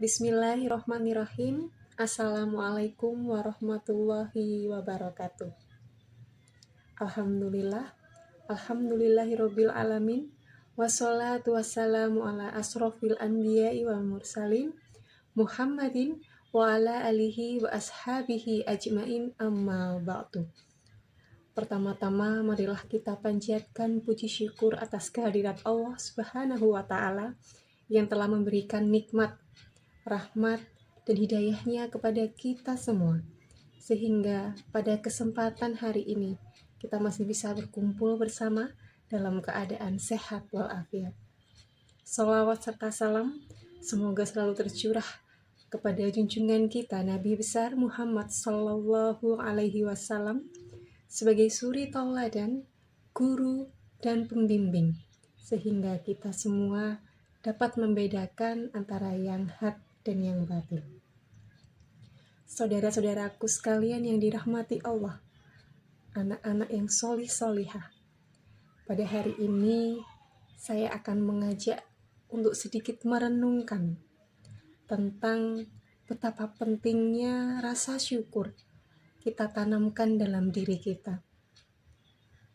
Bismillahirrohmanirrohim. Assalamualaikum warahmatullahi wabarakatuh. Alhamdulillah, alhamdulillahirabbil alamin. Wassalatu wassalamu ala asrofil anbiya'i wal mursalin Muhammadin wa ala alihi wa ashabihi ajmain, amma ba'du. Pertama-tama marilah kita panjatkan puji syukur atas kehadirat Allah Subhanahu wa ta'ala yang telah memberikan nikmat, rahmat, dan hidayahnya kepada kita semua, sehingga pada kesempatan hari ini kita masih bisa berkumpul bersama dalam keadaan sehat walafiat. Shalawat serta salam semoga selalu tercurah kepada junjungan kita Nabi besar Muhammad Sallallahu Alaihi Wasallam sebagai suri tauladan, guru, dan pembimbing, sehingga kita semua dapat membedakan antara yang hak dan yang batil. Saudara-saudaraku sekalian yang dirahmati Allah, anak-anak yang solih-solihah, pada hari ini saya akan mengajak untuk sedikit merenungkan tentang betapa pentingnya rasa syukur kita tanamkan dalam diri kita.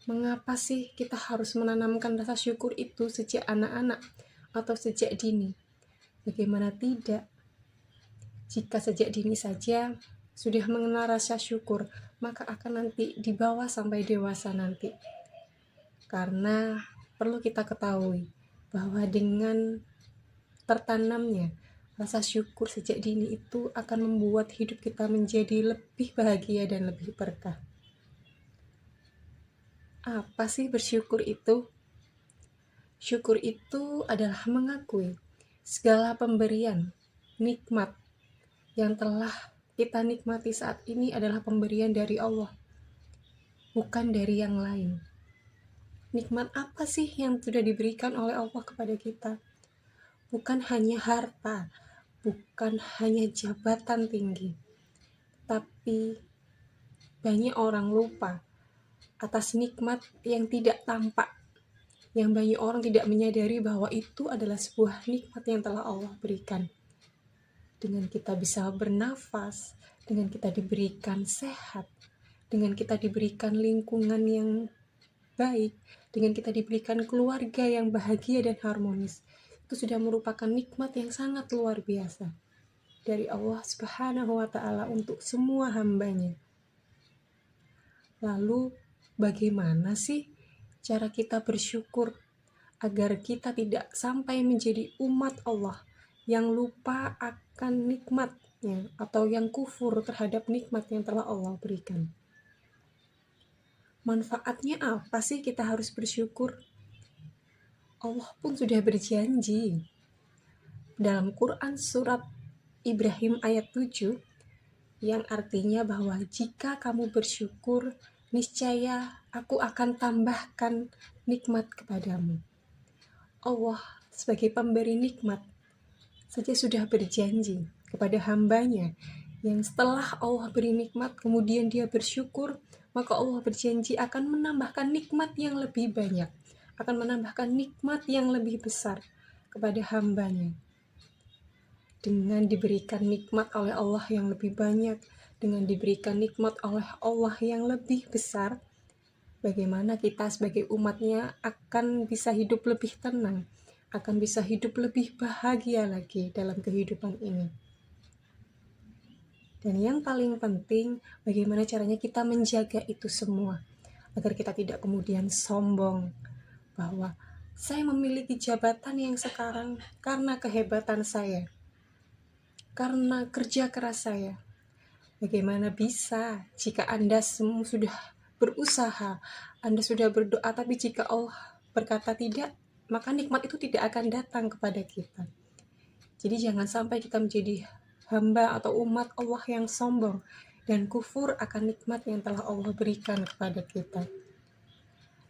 Mengapa sih kita harus menanamkan rasa syukur itu sejak anak-anak atau sejak dini? Bagaimana tidak? Jika sejak dini saja sudah mengenal rasa syukur, maka akan nanti dibawa sampai dewasa nanti. Karena perlu kita ketahui bahwa dengan tertanamnya rasa syukur sejak dini itu akan membuat hidup kita menjadi lebih bahagia dan lebih berkah. Apa sih bersyukur itu? Syukur itu adalah mengakui segala pemberian, nikmat yang telah kita nikmati saat ini adalah pemberian dari Allah, bukan dari yang lain. Nikmat apa sih yang sudah diberikan oleh Allah kepada kita? Bukan hanya harta, bukan hanya jabatan tinggi, tapi banyak orang lupa atas nikmat yang tidak tampak, yang banyak orang tidak menyadari bahwa itu adalah sebuah nikmat yang telah Allah berikan. Dengan kita bisa bernafas, dengan kita diberikan sehat, dengan kita diberikan lingkungan yang baik, dengan kita diberikan keluarga yang bahagia dan harmonis, itu sudah merupakan nikmat yang sangat luar biasa dari Allah Subhanahu wa ta'ala untuk semua hambanya. Lalu bagaimana sih cara kita bersyukur agar kita tidak sampai menjadi umat Allah yang lupa akan nikmatnya atau yang kufur terhadap nikmat yang telah Allah berikan? Manfaatnya apa sih kita harus bersyukur? Allah pun sudah berjanji dalam Quran surat Ibrahim ayat 7 yang artinya bahwa jika kamu bersyukur, niscaya aku akan tambahkan nikmat kepadamu. Allah sebagai pemberi nikmat saja sudah berjanji kepada hambanya yang setelah Allah beri nikmat kemudian dia bersyukur, maka Allah berjanji akan menambahkan nikmat yang lebih banyak, akan menambahkan nikmat yang lebih besar kepada hambanya. Dengan diberikan nikmat oleh Allah yang lebih banyak, dengan diberikan nikmat oleh Allah yang lebih besar, bagaimana kita sebagai umatnya akan bisa hidup lebih tenang, akan bisa hidup lebih bahagia lagi dalam kehidupan ini. Dan yang paling penting, bagaimana caranya kita menjaga itu semua, agar kita tidak kemudian sombong bahwa saya memiliki jabatan yang sekarang karena kehebatan saya, karena kerja keras saya. Bagaimana bisa jika Anda semua sudah berusaha, Anda sudah berdoa, tapi jika Allah berkata tidak, maka nikmat itu tidak akan datang kepada kita. Jadi jangan sampai kita menjadi hamba atau umat Allah yang sombong dan kufur akan nikmat yang telah Allah berikan kepada kita.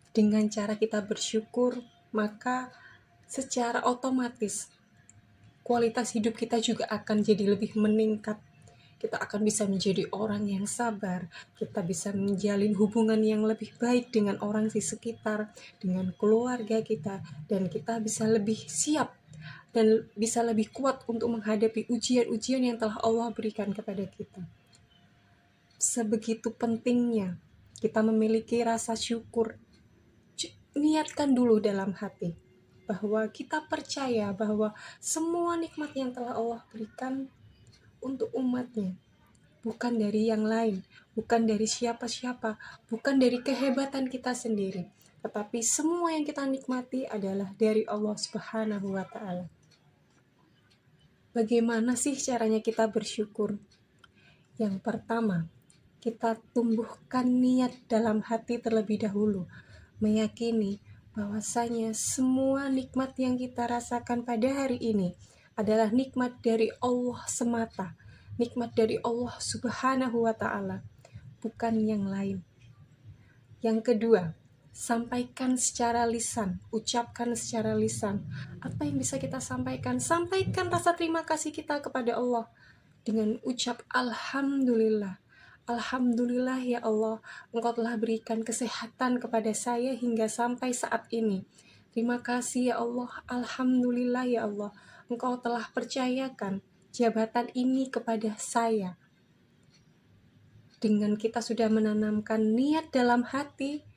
Dengan cara kita bersyukur, maka secara otomatis kualitas hidup kita juga akan jadi lebih meningkat. Kita akan bisa menjadi orang yang sabar, kita bisa menjalin hubungan yang lebih baik dengan orang di sekitar, dengan keluarga kita, dan kita bisa lebih siap dan bisa lebih kuat untuk menghadapi ujian-ujian yang telah Allah berikan kepada kita. Sebegitu pentingnya kita memiliki rasa syukur. Niatkan dulu dalam hati bahwa kita percaya bahwa semua nikmat yang telah Allah berikan untuk umatnya, bukan dari yang lain, bukan dari siapa-siapa, bukan dari kehebatan kita sendiri, tetapi semua yang kita nikmati adalah dari Allah Subhanahu wa Ta'ala. Bagaimana sih caranya kita bersyukur? Yang pertama, kita tumbuhkan niat dalam hati terlebih dahulu, meyakini bahwasanya semua nikmat yang kita rasakan pada hari ini adalah nikmat dari Allah semata, nikmat dari Allah Subhanahu wa Ta'ala, bukan yang lain. Yang kedua, sampaikan secara lisan, ucapkan secara lisan. Apa yang bisa kita sampaikan? Sampaikan rasa terima kasih kita kepada Allah dengan ucap Alhamdulillah. Alhamdulillah ya Allah, Engkau telah berikan kesehatan kepada saya hingga sampai saat ini. Terima kasih ya Allah, Alhamdulillah ya Allah, Engkau telah percayakan jabatan ini kepada saya. Dengan kita sudah menanamkan niat dalam hati,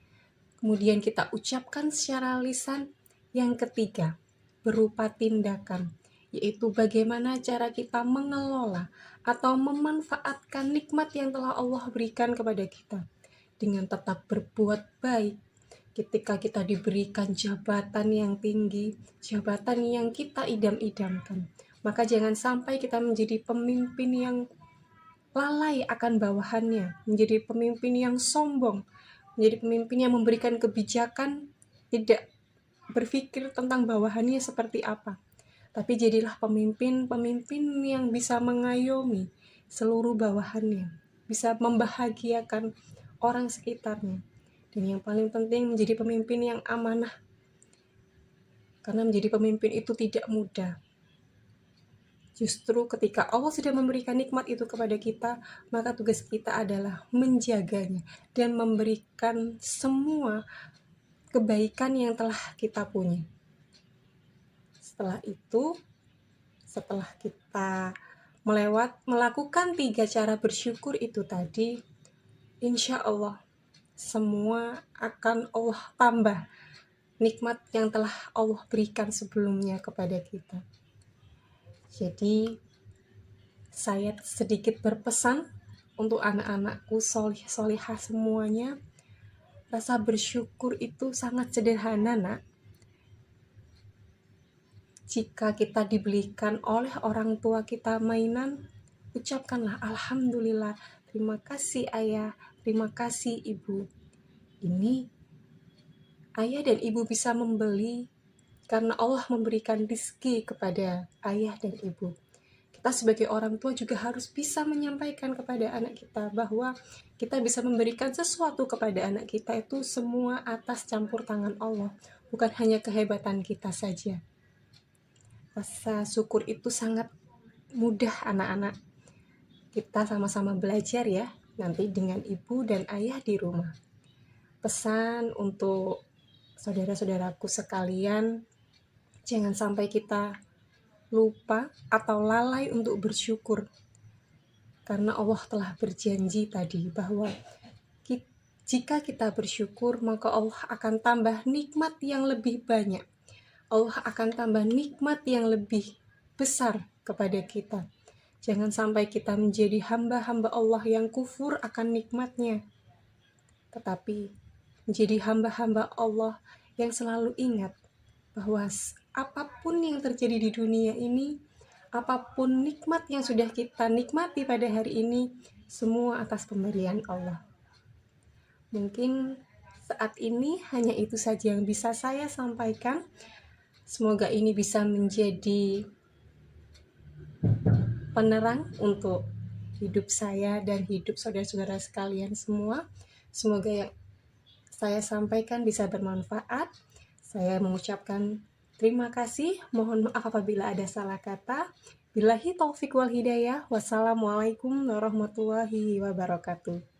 kemudian kita ucapkan secara lisan. Yang ketiga, berupa tindakan, yaitu bagaimana cara kita mengelola atau memanfaatkan nikmat yang telah Allah berikan kepada kita dengan tetap berbuat baik. Ketika kita diberikan jabatan yang tinggi, jabatan yang kita idam-idamkan, maka jangan sampai kita menjadi pemimpin yang lalai akan bawahannya, menjadi pemimpin yang sombong, menjadi pemimpin yang memberikan kebijakan, tidak berpikir tentang bawahannya seperti apa. Tapi jadilah pemimpin yang bisa mengayomi seluruh bawahannya, bisa membahagiakan orang sekitarnya. Dan yang paling penting, menjadi pemimpin yang amanah. Karena menjadi pemimpin itu tidak mudah. Justru ketika Allah sudah memberikan nikmat itu kepada kita, maka tugas kita adalah menjaganya dan memberikan semua kebaikan yang telah kita punya. Setelah itu, setelah kita melakukan 3 cara bersyukur itu tadi, insya Allah semua akan Allah tambah nikmat yang telah Allah berikan sebelumnya kepada kita. Jadi saya sedikit berpesan untuk anak-anakku solih-solihah semuanya, rasa bersyukur itu sangat sederhana, nak. Jika kita dibelikan oleh orang tua kita mainan, ucapkanlah Alhamdulillah, terima kasih ayah, terima kasih ibu. Ini ayah dan ibu bisa membeli karena Allah memberikan rezeki kepada ayah dan ibu. Kita sebagai orang tua juga harus bisa menyampaikan kepada anak kita bahwa kita bisa memberikan sesuatu kepada anak kita itu semua atas campur tangan Allah, bukan hanya kehebatan kita saja. Rasa syukur itu sangat mudah, anak-anak. Kita sama-sama belajar ya, nanti dengan ibu dan ayah di rumah. Pesan untuk saudara-saudaraku sekalian, jangan sampai kita lupa atau lalai untuk bersyukur. Karena Allah telah berjanji tadi bahwa jika kita bersyukur, maka Allah akan tambah nikmat yang lebih banyak. Allah akan tambah nikmat yang lebih besar kepada kita. Jangan sampai kita menjadi hamba-hamba Allah yang kufur akan nikmatnya, tetapi menjadi hamba-hamba Allah yang selalu ingat bahwa apapun yang terjadi di dunia ini, apapun nikmat yang sudah kita nikmati pada hari ini, semua atas pemberian Allah. Mungkin saat ini hanya itu saja yang bisa saya sampaikan. Semoga ini bisa menjadi penerang untuk hidup saya dan hidup saudara-saudara sekalian semua. Semoga yang saya sampaikan bisa bermanfaat. Saya mengucapkan terima kasih. Mohon maaf apabila ada salah kata. Billahi taufik wal hidayah. Wassalamualaikum warahmatullahi wabarakatuh.